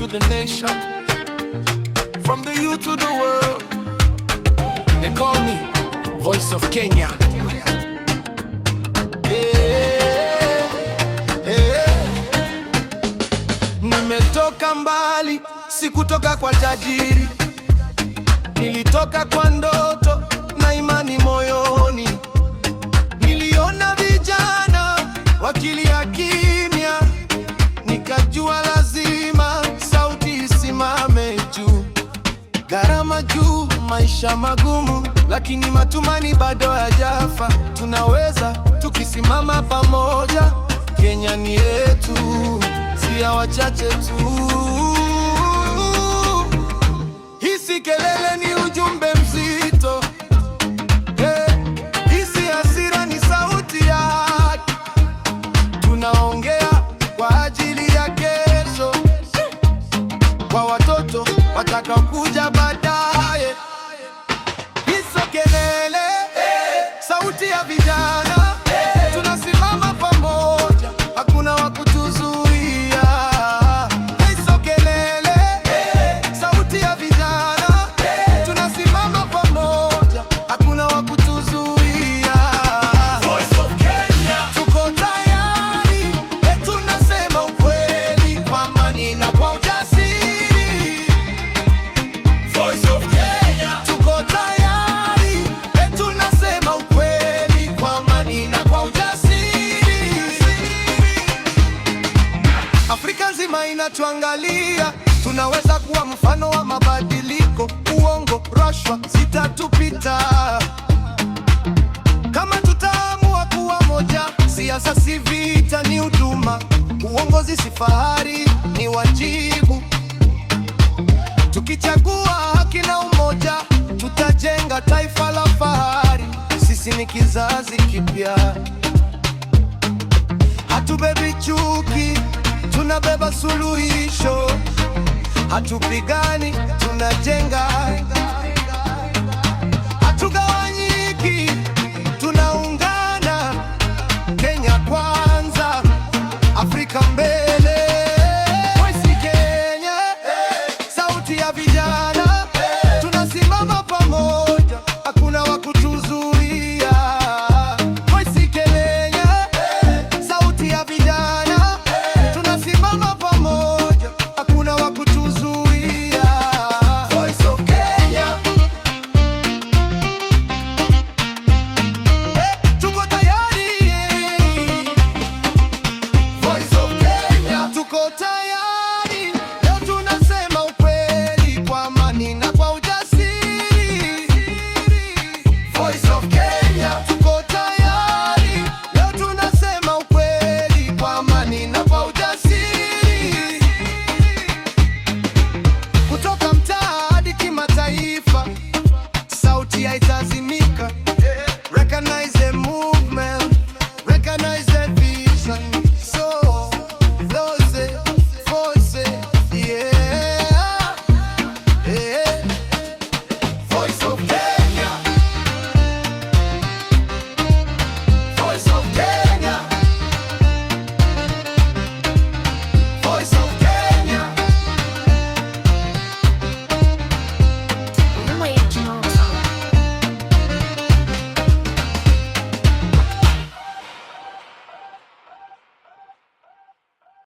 to the nation, from the youth to the world. They call me Voice of Kenya. Nimetoka mbali, sikutoka kwa tajiri. Nilitoka kwa ndoto na imani moyoni. Niliona vijana wakilia kimya, nikajua lazima sauti isimame juu. Gharama juu, maisha magumu, lakini matumaini bado hayajafa. Tunaweza tukisimama pamoja. Kenya ni yetu, si ya wachache tu. Hii si kelele, ni ujumbe mzito. Hii si hasira, ni sauti ya haki. Tunaongea kwa ajili ya kesho, kwa watoto watakaokuja baadaye. Hii si kelele, sauti ya vijana. Tunasimama pamoja, hakuna wa kutuzuia. Hii si kelele, sauti ya vijana. Tunasimama pamoja, hakuna wa kutuzuia. Voice of Kenya. Tuko tayari, tunasema ukweli kwa amani na kwa ujasiri. Voice of Kenya. Tuko tayari, tunasema ukweli kwa amani na kwa ujasiri. Afrika nzima inatuangalia, tunaweza kuwa mfano wa mabadiliko. Uongo, rushwa zitatupita kama tutaamua kuwa moja. Siasa si vita, ni huduma. Uongozi si fahari, ni wajibu. Tukichagua haki na umoja, tutajenga taifa la fahari. Sisi ni kizazi kipya, hatubebi chuki, tunabeba suluhisho. Hatupigani, tunajenga. Hatugawanyiki,